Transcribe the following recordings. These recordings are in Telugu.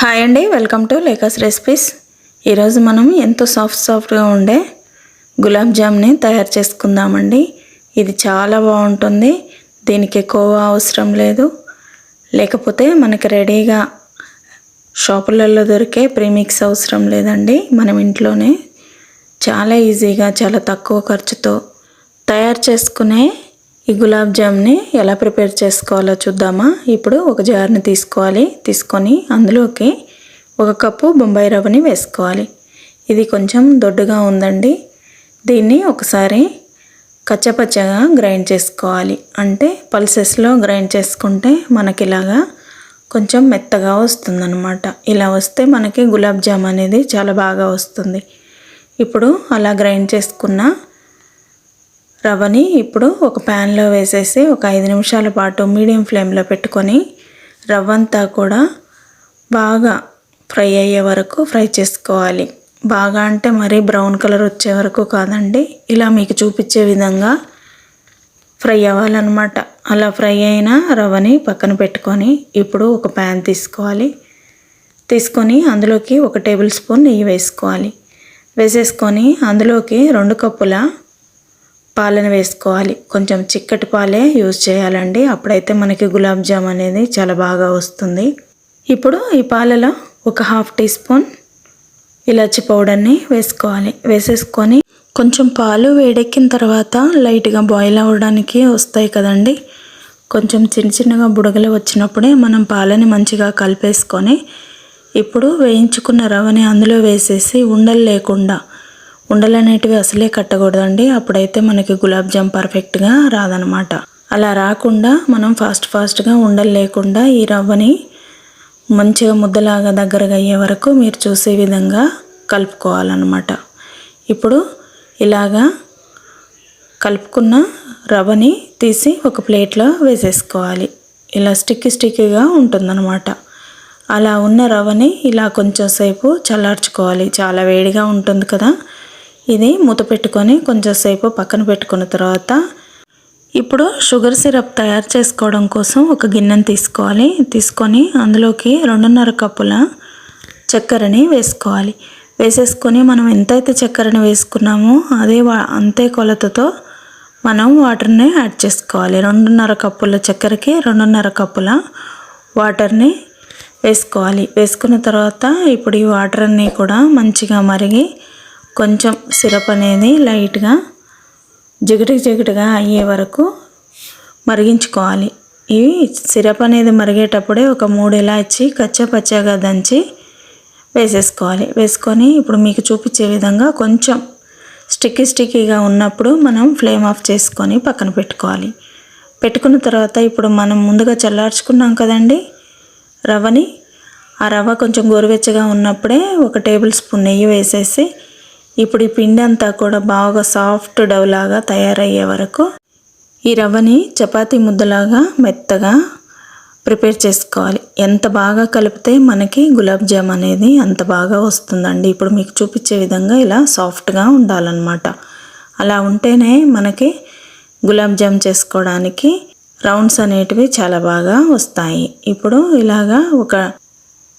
హాయ్ అండి, వెల్కమ్ టు లేకాస్ రెసిపీస్. ఈరోజు మనం ఎంతో సాఫ్ట్గా ఉండే గులాబ్ జామ్ని తయారు చేసుకుందామండి. ఇది చాలా బాగుంటుంది. దీనికి ఎక్కువ అవసరం లేదు, లేకపోతే మనకి రెడీగా షాపులలో దొరికే ప్రీమిక్స్ అవసరం లేదండి. మనం ఇంట్లోనే చాలా ఈజీగా చాలా తక్కువ ఖర్చుతో తయారు చేసుకునే ఈ గులాబ్ జామ్ని ఎలా ప్రిపేర్ చేసుకోవాలో చూద్దామా. ఇప్పుడు ఒక జార్ని తీసుకొని అందులోకి 1 కప్పు బొంబాయి రవ్వని వేసుకోవాలి. ఇది కొంచెం దొడ్డుగా ఉందండి. దీన్ని ఒకసారి కచ్చపచ్చగా గ్రైండ్ చేసుకోవాలి. అంటే పల్సెస్లో గ్రైండ్ చేసుకుంటే మనకి ఇలాగా కొంచెం మెత్తగా వస్తుందన్నమాట. ఇలా వస్తే మనకి గులాబ్ జామ్ అనేది చాలా బాగా వస్తుంది. ఇప్పుడు అలా గ్రైండ్ చేసుకున్న రవ్వని ఇప్పుడు ఒక ప్యాన్లో వేసేసి ఒక 5 నిమిషాల పాటు మీడియం ఫ్లేమ్లో పెట్టుకొని రవ్వంతా కూడా బాగా ఫ్రై అయ్యే వరకు ఫ్రై చేసుకోవాలి. బాగా అంటే మరీ బ్రౌన్ కలర్ వచ్చే వరకు కాదండి, ఇలా మీకు చూపించే విధంగా ఫ్రై అవ్వాలన్నమాట. అలా ఫ్రై అయిన రవ్వని పక్కన పెట్టుకొని ఇప్పుడు ఒక ప్యాన్ తీసుకొని అందులోకి 1 టేబుల్ స్పూన్ నెయ్యి వేసేసుకొని అందులోకి 2 కప్పుల పాలను వేసుకోవాలి. కొంచెం చిక్కటి పాలే యూజ్ చేయాలండి, అప్పుడైతే మనకి గులాబ్ జామ్ అనేది చాలా బాగా వస్తుంది. ఇప్పుడు ఈ పాలలో 1/2 టీ స్పూన్ ఇలాచి పౌడర్ని వేసేసుకొని కొంచెం పాలు వేడెక్కిన తర్వాత లైట్గా బాయిల్ అవ్వడానికి వస్తాయి కదండి. కొంచెం చిన్నగా బుడగలు వచ్చినప్పుడే మనం పాలని మంచిగా కలిపేసుకొని ఇప్పుడు వేయించుకున్న రవ్వని అందులో వేసేసి ఉండలు అనేటివి అసలే కట్టకూడదండి. అప్పుడైతే మనకి గులాబ్ జామ్ పర్ఫెక్ట్గా రాదనమాట. అలా రాకుండా మనం ఫాస్ట్గా ఉండలు లేకుండా ఈ రవ్వని మంచిగా ముద్దలాగా దగ్గరగా అయ్యే వరకు మీరు చూసే విధంగా కలుపుకోవాలన్నమాట. ఇప్పుడు ఇలాగా కలుపుకున్న రవ్వని తీసి ఒక ప్లేట్లో వేసేసుకోవాలి. ఇలా స్టిక్కీగా ఉంటుందన్నమాట. అలా ఉన్న రవ్వని ఇలా కొంచెం సేపు చల్లార్చుకోవాలి. చాలా వేడిగా ఉంటుంది కదా. ఇది మూత పెట్టుకొని కొంచెం సేపు పక్కన పెట్టుకున్న తర్వాత ఇప్పుడు షుగర్ సిరప్ తయారు చేసుకోవడం కోసం ఒక గిన్నెని తీసుకొని అందులోకి 2.5 కప్పుల చక్కెరని వేసేసుకొని మనం ఎంతైతే చక్కెరని వేసుకున్నామో అంతే కొలతతో మనం వాటర్ని యాడ్ చేసుకోవాలి. 2.5 కప్పుల చక్కెరకి 2.5 కప్పుల వాటర్ని వేసుకోవాలి. వేసుకున్న తర్వాత ఇప్పుడు ఈ వాటర్ అన్నీ కూడా మంచిగా మరిగి కొంచెం సిరప్ అనేది లైట్గా జిగటగా అయ్యే వరకు మరిగించుకోవాలి. ఈ సిరప్ అనేది మరిగేటప్పుడే ఒక 3 ఇలాచి కచ్చపచ్చగా దంచి వేసుకొని ఇప్పుడు మీకు చూపించే విధంగా కొంచెం స్టిక్కీగా ఉన్నప్పుడు మనం ఫ్లేమ్ ఆఫ్ చేసుకొని పక్కన పెట్టుకున్న తర్వాత ఇప్పుడు మనం ముందుగా చల్లార్చుకున్నాం కదండి రవ్వని, ఆ రవ్వ కొంచెం గోరువెచ్చగా ఉన్నప్పుడే 1 టేబుల్ స్పూన్ నెయ్యి వేసేసి ఇప్పుడు ఈ పిండి అంతా కూడా బాగా సాఫ్ట్ డవ్ లాగా తయారయ్యే వరకు ఈ రవ్వని చపాతీ ముద్దలాగా మెత్తగా ప్రిపేర్ చేసుకోవాలి. ఎంత బాగా కలిపితే మనకి గులాబ్ జామ్ అనేది అంత బాగా వస్తుందండి. ఇప్పుడు మీకు చూపించే విధంగా ఇలా సాఫ్ట్గా ఉండాలన్నమాట. అలా ఉంటేనే మనకి గులాబ్ జామ్ చేసుకోవడానికి రౌండ్స్ అనేటివి చాలా బాగా వస్తాయి. ఇప్పుడు ఇలాగా 1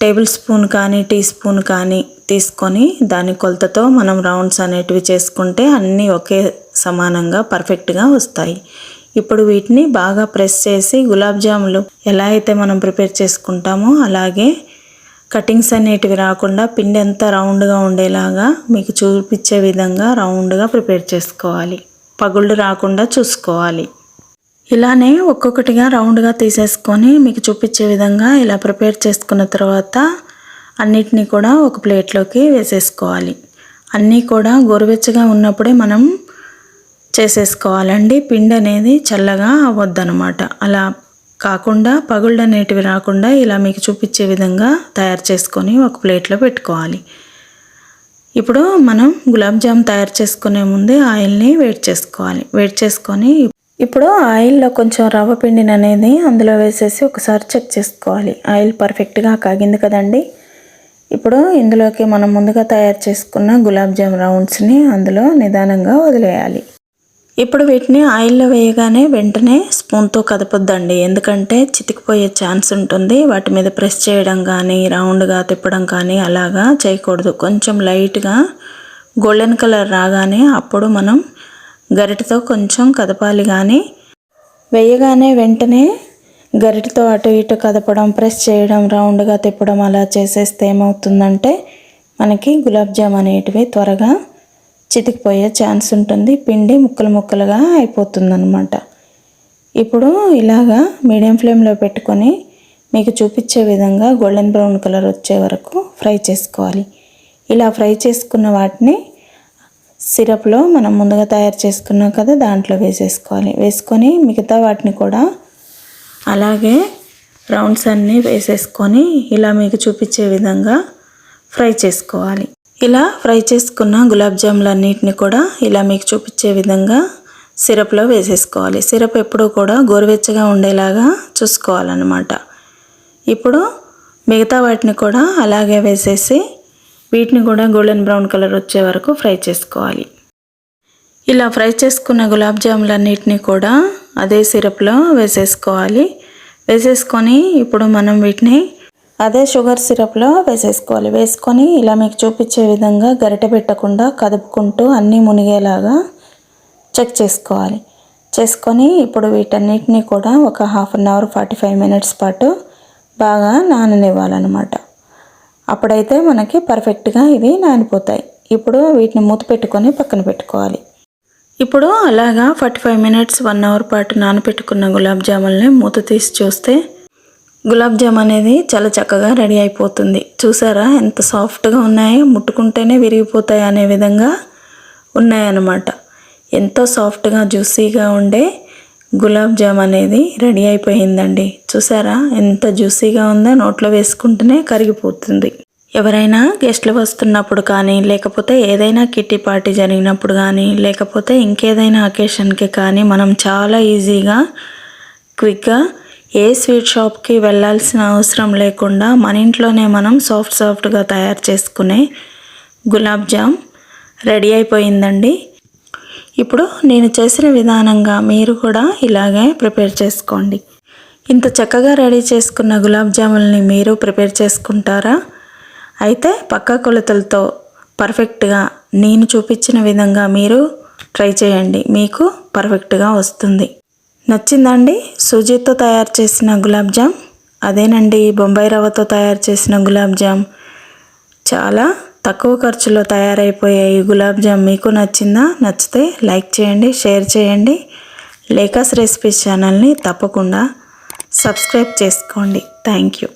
టేబుల్ స్పూన్ కానీ టీ స్పూన్ కానీ తీసుకొని దాని కొలతతో మనం రౌండ్స్ అనేటివి చేసుకుంటే అన్నీ ఒకే సమానంగా పర్ఫెక్ట్గా వస్తాయి. ఇప్పుడు వీటిని బాగా ప్రెస్ చేసి గులాబ్ జాములు ఎలా అయితే మనం ప్రిపేర్ చేసుకుంటామో అలాగే కటింగ్స్ అనేటివి రాకుండా పిండి అంతా రౌండ్గా ఉండేలాగా మీకు చూపించే విధంగా రౌండ్గా ప్రిపేర్ చేసుకోవాలి. పగుళ్ళు రాకుండా చూసుకోవాలి. ఇలానే ఒక్కొక్కటిగా రౌండ్గా తీసేసుకొని మీకు చూపించే విధంగా ఇలా ప్రిపేర్ చేసుకున్న తర్వాత అన్నిటినీ కూడా ఒక ప్లేట్లోకి వేసేసుకోవాలి. అన్నీ కూడా గోరువెచ్చగా ఉన్నప్పుడే మనం చేసేసుకోవాలండి. పిండి అనేది చల్లగా అవ్వద్దనమాట. అలా కాకుండా పగుళ్ళు అనేటివి రాకుండా ఇలా మీకు చూపించే విధంగా తయారు చేసుకొని ఒక ప్లేట్లో పెట్టుకోవాలి. ఇప్పుడు మనం గులాబ్ జామ్ తయారు చేసుకునే ముందే ఆయిల్ని వేడి చేసుకొని ఇప్పుడు ఆయిల్లో కొంచెం రవ్వ పిండిని అనేది అందులో వేసేసి ఒకసారి చెక్ చేసుకోవాలి. ఆయిల్ పర్ఫెక్ట్గా కాగింది కదండి. ఇప్పుడు ఇందులోకి మనం ముందుగా తయారు చేసుకున్న గులాబ్ జామ్ రౌండ్స్ని అందులో నిదానంగా వదిలేయాలి. ఇప్పుడు వీటిని ఆయిల్లో వేయగానే వెంటనే స్పూన్తో కదపొద్దండి, ఎందుకంటే చితికిపోయే ఛాన్స్ ఉంటుంది. వాటి మీద ప్రెస్ చేయడం కానీ రౌండ్గా తిప్పడం కానీ అలాగా చేయకూడదు. కొంచెం లైట్గా గోల్డెన్ కలర్ రాగానే అప్పుడు మనం గరిటెతో కొంచెం కదపాలి. కానీ వేయగానే వెంటనే గరిటెతో అటు ఇటు కదపడం, ప్రెస్ చేయడం, రౌండ్గా తిప్పడం అలా చేసేస్తే ఏమవుతుందంటే మనకి గులాబ్ జామ్ అనేటివి త్వరగా చితికిపోయే ఛాన్స్ ఉంటుంది. పిండి ముక్కలు ముక్కలుగా అయిపోతుందన్నమాట. ఇప్పుడు ఇలాగా మీడియం ఫ్లేమ్లో పెట్టుకొని మీకు చూపించే విధంగా గోల్డెన్ బ్రౌన్ కలర్ వచ్చే వరకు ఫ్రై చేసుకోవాలి. ఇలా ఫ్రై చేసుకున్న వాటిని సిరప్లో మనం ముందుగా తయారు చేసుకున్నాం కదా, దాంట్లో వేసేసుకోవాలి. వేసుకొని మిగతా వాటిని కూడా అలాగే రౌండ్స్ అన్నీ వేసేసుకొని ఇలా మీకు చూపించే విధంగా ఫ్రై చేసుకోవాలి. ఇలా ఫ్రై చేసుకున్న గులాబ్ జాములన్నిటిని కూడా ఇలా మీకు చూపించే విధంగా సిరప్లో వేసేసుకోవాలి. సిరప్ ఎప్పుడూ కూడా గోరువెచ్చగా ఉండేలాగా చూసుకోవాలన్నమాట. ఇప్పుడు మిగతా వాటిని కూడా అలాగే వేసేసి వీటిని కూడా గోల్డెన్ బ్రౌన్ కలర్ వచ్చే వరకు ఫ్రై చేసుకోవాలి. ఇలా ఫ్రై చేసుకున్న గులాబ్ జాములన్నిటిని కూడా అదే సిరప్లో వేసేసుకోవాలి. వేసేసుకొని ఇప్పుడు మనం వీటిని అదే షుగర్ సిరప్లో వేసేసుకోవాలి. వేసుకొని ఇలా మీకు చూపించే విధంగా గరిటె పెట్టకుండా కదుపుకుంటూ అన్నీ మునిగేలాగా చెక్ చేసుకోవాలి. చేసుకొని ఇప్పుడు వీటన్నిటిని కూడా ఒక 1/2 అవర్ 45 మినిట్స్ పాటు బాగా నాననివ్వాలన్నమాట. అప్పుడైతే మనకి పర్ఫెక్ట్గా ఇవి నానిపోతాయి. ఇప్పుడు వీటిని మూత పెట్టుకొని పక్కన పెట్టుకోవాలి. ఇప్పుడు అలాగా 45 మినిట్స్ 1 అవర్ పాటు నానబెట్టుకున్న గులాబ్ జాములని మూత తీసి చూస్తే గులాబ్ జామ్ అనేది చాలా చక్కగా రెడీ అయిపోతుంది. చూసారా ఎంత సాఫ్ట్గా ఉన్నాయో, ముట్టుకుంటేనే విరిగిపోతాయి అనే విధంగా ఉన్నాయన్నమాట. ఎంతో సాఫ్ట్గా జ్యూసీగా ఉండే గులాబ్ జామ్ అనేది రెడీ అయిపోయిందండి. చూసారా ఎంత జ్యూసీగా ఉందో, నోట్లో వేసుకుంటేనే కరిగిపోతుంది. ఎవరైనా గెస్ట్లు వస్తున్నప్పుడు కానీ, లేకపోతే ఏదైనా కిట్టి పార్టీ జరిగినప్పుడు కానీ, లేకపోతే ఇంకేదైనా అకేషన్కి కానీ మనం చాలా ఈజీగా క్విక్గా ఏ స్వీట్ షాప్కి వెళ్ళాల్సిన అవసరం లేకుండా మన ఇంట్లోనే మనం సాఫ్ట్గా తయారు చేసుకునే గులాబ్ జామ్ రెడీ అయిపోయిందండి. ఇప్పుడు నేను చేసిన విధానంగా మీరు కూడా ఇలాగే ప్రిపేర్ చేసుకోండి. ఇంత చక్కగా రెడీ చేసుకున్న గులాబ్ జాములని మీరు ప్రిపేర్ చేసుకుంటారా? అయితే పక్కా కొలతలతో పర్ఫెక్ట్గా నేను చూపించిన విధంగా మీరు ట్రై చేయండి, మీకు పర్ఫెక్ట్గా వస్తుంది. నచ్చిందండి సూజీతో తయారు చేసిన గులాబ్ జామ్? అదేనండి బొంబాయి రవ్వతో తయారు చేసిన గులాబ్ జామ్. చాలా తక్కువ ఖర్చులో తయారైపోయే ఈ గులాబ్ జామ్ మీకు నచ్చిందా? నచ్చితే లైక్ చేయండి, షేర్ చేయండి. లేకాస్ రెసిపీస్ ఛానల్ని తప్పకుండా సబ్స్క్రైబ్ చేసుకోండి. Thank you.